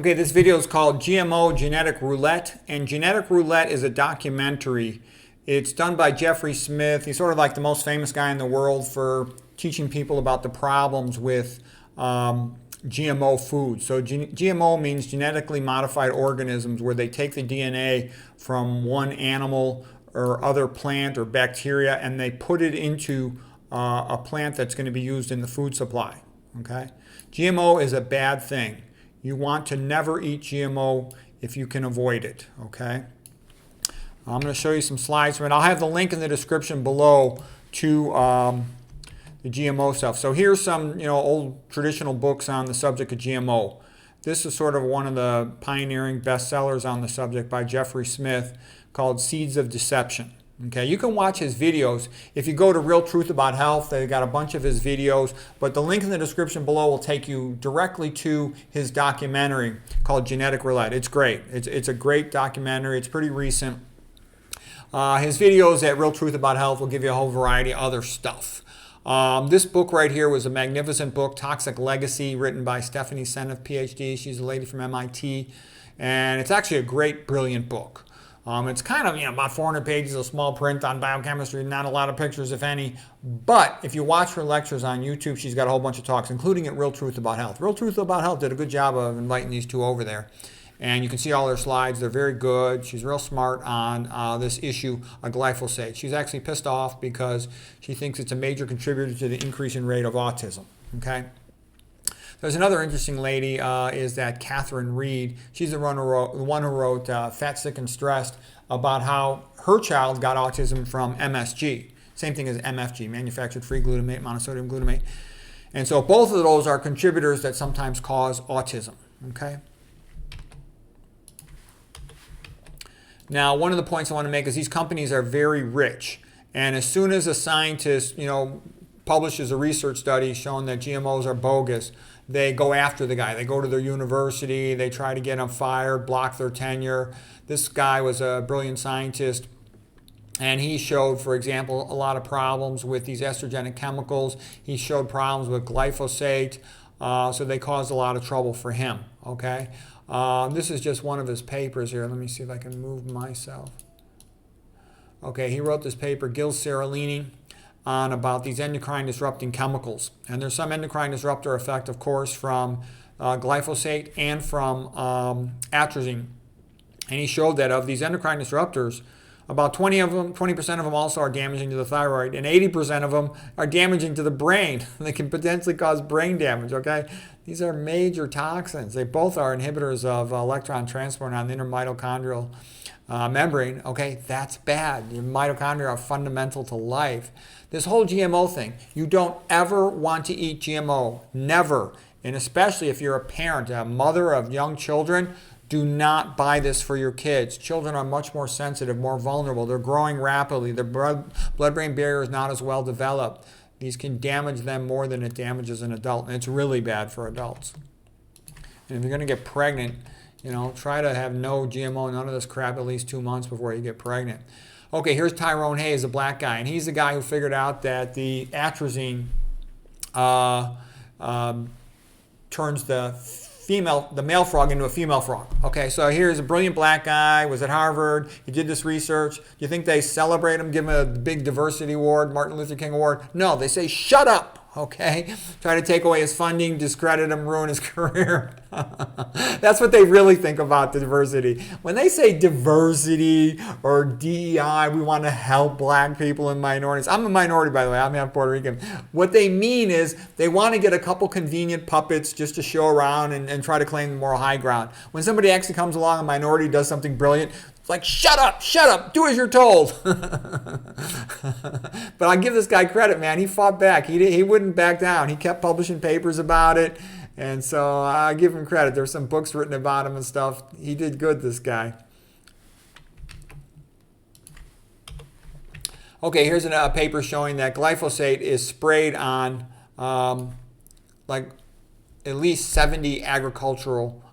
Okay, this video is called GMO Genetic Roulette, and Genetic Roulette is a documentary. It's done by Jeffrey Smith. He's sort of like the most famous guy in the world for teaching people about the problems with GMO food. So GMO means genetically modified organisms, where they take the DNA from one animal or other plant or bacteria and they put it into a plant that's going to be used in the food supply. Okay? GMO is a bad thing. You want to never eat GMO if you can avoid it, okay? I'm going to show you some slides from it. I'll have the link in the description below to the GMO stuff. So here's some, old traditional books on the subject of GMO. This is sort of one of the pioneering bestsellers on the subject by Jeffrey Smith called Seeds of Deception. Okay, you can watch his videos. If you go to Real Truth About Health, they've got a bunch of his videos, but the link in the description below will take you directly to his documentary called Genetic Roulette. It's great. It's a great documentary. It's pretty recent. His videos at Real Truth About Health will give you a whole variety of other stuff. This book right here was a magnificent book, Toxic Legacy, written by Stephanie Seneff, PhD. She's a lady from MIT, and it's actually a great, brilliant book. It's kind of, about 400 pages of small print on biochemistry, not a lot of pictures, if any. But if you watch her lectures on YouTube, she's got a whole bunch of talks, including at Real Truth About Health. Real Truth About Health did a good job of inviting these two over there. And you can see all her slides. They're very good. She's real smart on this issue of glyphosate. She's actually pissed off because she thinks it's a major contributor to the increasing rate of autism. Okay? There's another interesting lady, is that Catherine Reed. She's the one who wrote Fat, Sick, and Stressed, about how her child got autism from MSG. Same thing as MFG, manufactured free glutamate, monosodium glutamate. And so both of those are contributors that sometimes cause autism. Okay? Now, one of the points I want to make is these companies are very rich. And as soon as a scientist, publishes a research study showing that GMOs are bogus, they go after the guy. They go to their university, they try to get him fired, block their tenure. This guy was a brilliant scientist, and he showed, for example, a lot of problems with these estrogenic chemicals. He showed problems with glyphosate, so they caused a lot of trouble for him, okay? This is just one of his papers here. Let me see if I can move myself. Okay, he wrote this paper, Gil Seralini, on about these endocrine disrupting chemicals. And there's some endocrine disruptor effect, of course, from glyphosate and from atrazine. And he showed that of these endocrine disruptors, about 20% of them also are damaging to the thyroid, and 80% of them are damaging to the brain. They can potentially cause brain damage, okay? These are major toxins. They both are inhibitors of electron transport on the intermitochondrial membrane. Okay, that's bad. Your mitochondria are fundamental to life. This whole GMO thing, you don't ever want to eat GMO. Never. And especially if you're a parent, a mother of young children, do not buy this for your kids. Children are much more sensitive, more vulnerable. They're growing rapidly. Their blood-brain barrier is not as well developed. These can damage them more than it damages an adult, and it's really bad for adults. And if you're going to get pregnant, try to have no GMO, none of this crap, at least 2 months before you get pregnant. Okay, here's Tyrone Hayes, a black guy, and he's the guy who figured out that the atrazine turns the male frog into a female frog. Okay, so here's a brilliant black guy, was at Harvard, he did this research. Do you think they celebrate him, give him a big diversity award, Martin Luther King award? No, they say, shut up, okay? Try to take away his funding, discredit him, ruin his career. That's what they really think about diversity. When they say diversity or DEI, we want to help black people and minorities. I'm a minority, by the way. I'm half Puerto Rican. What they mean is they want to get a couple convenient puppets just to show around and try to claim the moral high ground. When somebody actually comes along, a minority does something brilliant, it's like, shut up, do as you're told. But I give this guy credit, man. He fought back. He wouldn't back down. He kept publishing papers about it. And so I give him credit. There's some books written about him and stuff. He did good, this guy. Okay, here's a paper showing that glyphosate is sprayed on like at least 70 agricultural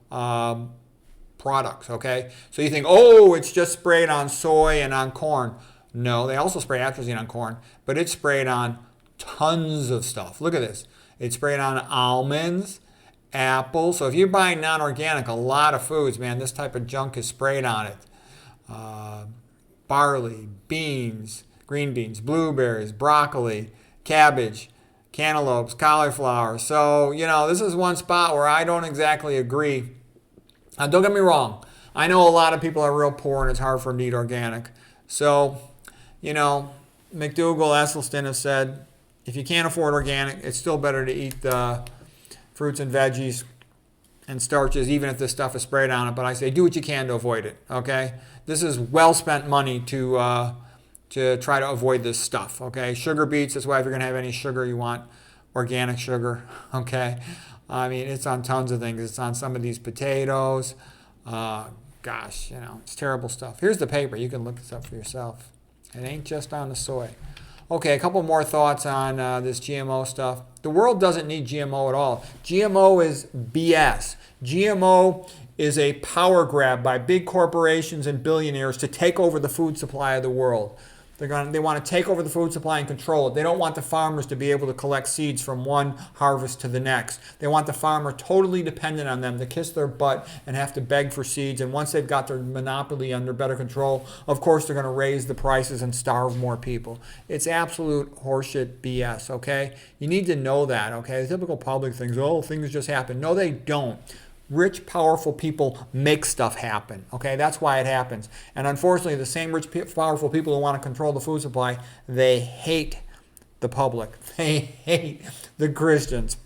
products, okay? So you think, oh, it's just sprayed on soy and on corn. No, they also spray atrazine on corn, but it's sprayed on tons of stuff. Look at this. It's sprayed on almonds, apple. So if you're buying non-organic, a lot of foods, man, this type of junk is sprayed on it. Barley, beans, green beans, blueberries, broccoli, cabbage, cantaloupes, cauliflower. So, this is one spot where I don't exactly agree. Now, don't get me wrong. I know a lot of people are real poor and it's hard for them to eat organic. So, McDougall, Esselstyn have said, if you can't afford organic, it's still better to eat the fruits and veggies and starches, even if this stuff is sprayed on it. But I say do what you can to avoid it, okay? This is well-spent money to try to avoid this stuff, okay? Sugar beets, that's why if you're going to have any sugar, you want organic sugar, okay? I mean, it's on tons of things. It's on some of these potatoes. Gosh, it's terrible stuff. Here's the paper. You can look this up for yourself. It ain't just on the soy. Okay, a couple more thoughts on this GMO stuff. The world doesn't need GMO at all. GMO is BS. GMO is a power grab by big corporations and billionaires to take over the food supply of the world. They want to take over the food supply and control it. They don't want the farmers to be able to collect seeds from one harvest to the next. They want the farmer totally dependent on them to kiss their butt and have to beg for seeds. And once they've got their monopoly under better control, of course they're going to raise the prices and starve more people. It's absolute horseshit BS, okay? You need to know that, okay? The typical public thinks, oh, things just happen. No, they don't. Rich, powerful people make stuff happen. Okay, that's why it happens. And unfortunately, the same rich, powerful people who want to control the food supply, they hate the public. They hate the Christians.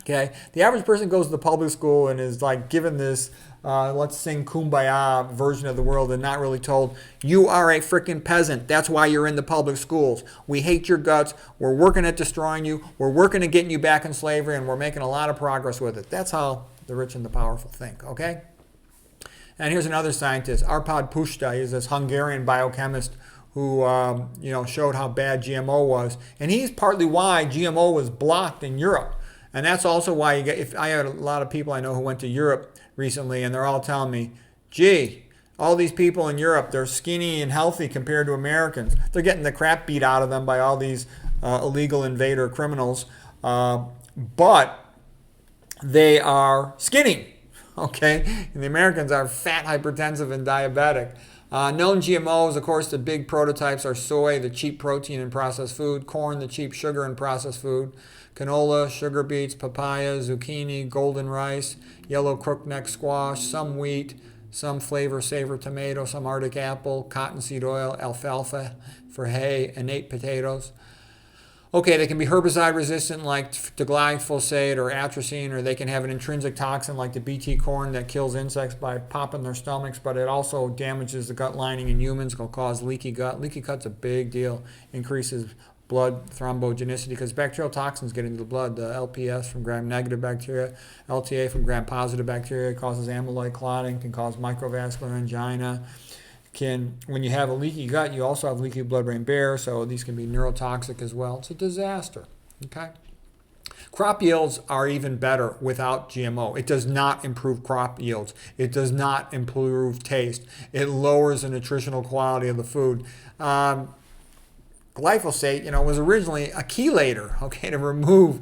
Okay, the average person goes to the public school and is like given this let's sing kumbaya version of the world and not really told, you are a freaking peasant. That's why you're in the public schools. We hate your guts. We're working at destroying you. We're working at getting you back in slavery, and we're making a lot of progress with it. That's how the rich and the powerful think, okay? And here's another scientist, Arpad Puszta. He's this Hungarian biochemist who showed how bad GMO was. And he's partly why GMO was blocked in Europe. And that's also why I had a lot of people I know who went to Europe recently, and they're all telling me, gee, all these people in Europe, they're skinny and healthy compared to Americans. They're getting the crap beat out of them by all these illegal invader criminals. But they are skinny, okay? And the Americans are fat, hypertensive, and diabetic. Known GMOs, of course, the big prototypes are soy, the cheap protein in processed food, corn, the cheap sugar in processed food, canola, sugar beets, papaya, zucchini, golden rice, yellow crookneck squash, some wheat, some flavor saver tomato, some Arctic apple, cottonseed oil, alfalfa for hay, innate potatoes. Okay, they can be herbicide resistant like glyphosate or atrazine, or they can have an intrinsic toxin like the BT corn that kills insects by popping their stomachs, but it also damages the gut lining in humans. It will cause leaky gut. Leaky gut's a big deal. Increases blood thrombogenicity because bacterial toxins get into the blood. The LPS from gram-negative bacteria, LTA from gram-positive bacteria causes amyloid clotting, can cause microvascular angina. When you have a leaky gut, you also have leaky blood-brain barrier, so these can be neurotoxic as well. It's a disaster, okay? Crop yields are even better without GMO. It does not improve crop yields. It does not improve taste. It lowers the nutritional quality of the food. Glyphosate, was originally a chelator, okay, to remove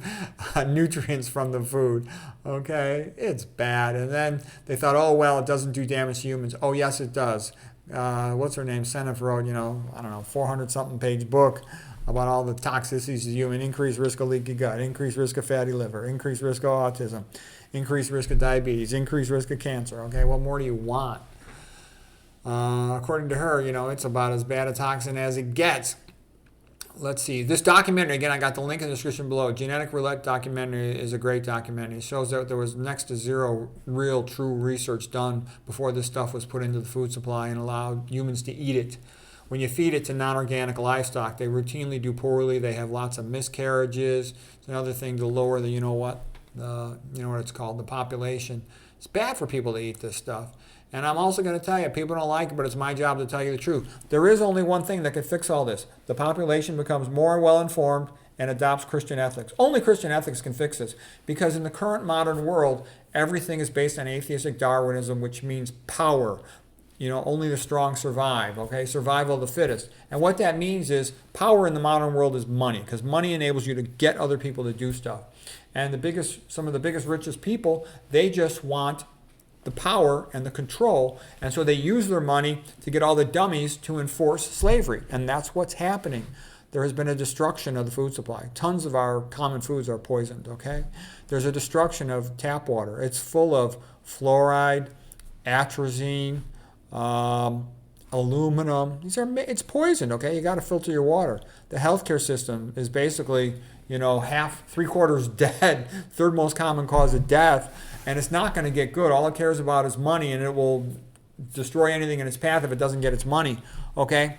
nutrients from the food, okay? It's bad. And then they thought, oh, well, it doesn't do damage to humans. Oh, yes, it does. What's her name? Seneff wrote, 400-something page book about all the toxicities of human, increased risk of leaky gut, increased risk of fatty liver, increased risk of autism, increased risk of diabetes, increased risk of cancer. Okay, what more do you want? According to her, it's about as bad a toxin as it gets. Let's see. This documentary, again, I got the link in the description below. Genetic Roulette documentary is a great documentary. It shows that there was next to zero real, true research done before this stuff was put into the food supply and allowed humans to eat it. When you feed it to non-organic livestock, they routinely do poorly. They have lots of miscarriages. It's another thing to lower the, what it's called, the population. It's bad for people to eat this stuff. And I'm also going to tell you, people don't like it, but it's my job to tell you the truth. There is only one thing that can fix all this. The population becomes more well-informed and adopts Christian ethics. Only Christian ethics can fix this. Because in the current modern world, everything is based on atheistic Darwinism, which means power. Only the strong survive, okay? Survival of the fittest. And what that means is power in the modern world is money, because money enables you to get other people to do stuff. And some of the biggest, richest people, they just want the power and the control. And so they use their money to get all the dummies to enforce slavery. And that's what's happening. There has been a destruction of the food supply. Tons of our common foods are poisoned, okay? There's a destruction of tap water. It's full of fluoride, atrazine, aluminum. It's poisoned, okay? You got to filter your water. The healthcare system is basically, half, 3/4 dead, third most common cause of death, and it's not going to get good. All it cares about is money, and it will destroy anything in its path if it doesn't get its money, okay?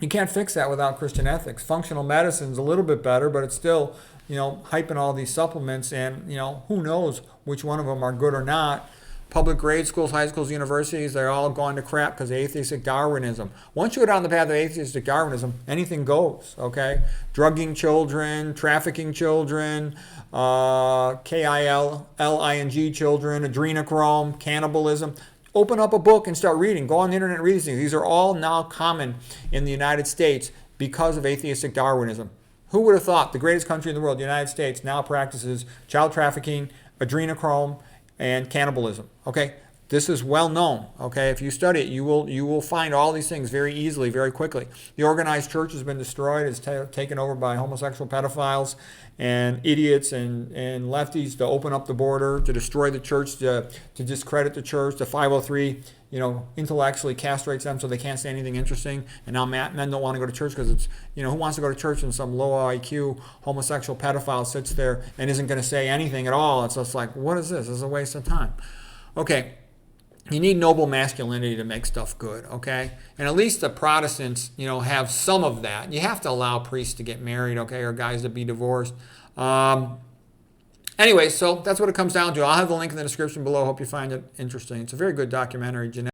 You can't fix that without Christian ethics. Functional medicine's a little bit better, but it's still, hyping all these supplements, and, who knows which one of them are good or not. Public grade schools, high schools, universities, they're all going to crap because of atheistic Darwinism. Once you go down the path of atheistic Darwinism, anything goes, okay? Drugging children, trafficking children, KILLING children, adrenochrome, cannibalism. Open up a book and start reading. Go on the internet and read these things. These are all now common in the United States because of atheistic Darwinism. Who would have thought the greatest country in the world, the United States, now practices child trafficking, adrenochrome, and cannibalism, okay? This is well known, okay? If you study it, you will find all these things very easily, very quickly. The organized church has been destroyed. It's taken over by homosexual pedophiles and idiots and lefties to open up the border, to destroy the church, to discredit the church. The 503, intellectually castrates them so they can't say anything interesting. And now men don't want to go to church because it's, who wants to go to church and some low IQ homosexual pedophile sits there and isn't going to say anything at all. It's just like, what is this? This is a waste of time. Okay. You need noble masculinity to make stuff good, okay? And at least the Protestants, have some of that. You have to allow priests to get married, okay, or guys to be divorced. Anyway, so that's what it comes down to. I'll have the link in the description below. Hope you find it interesting. It's a very good documentary.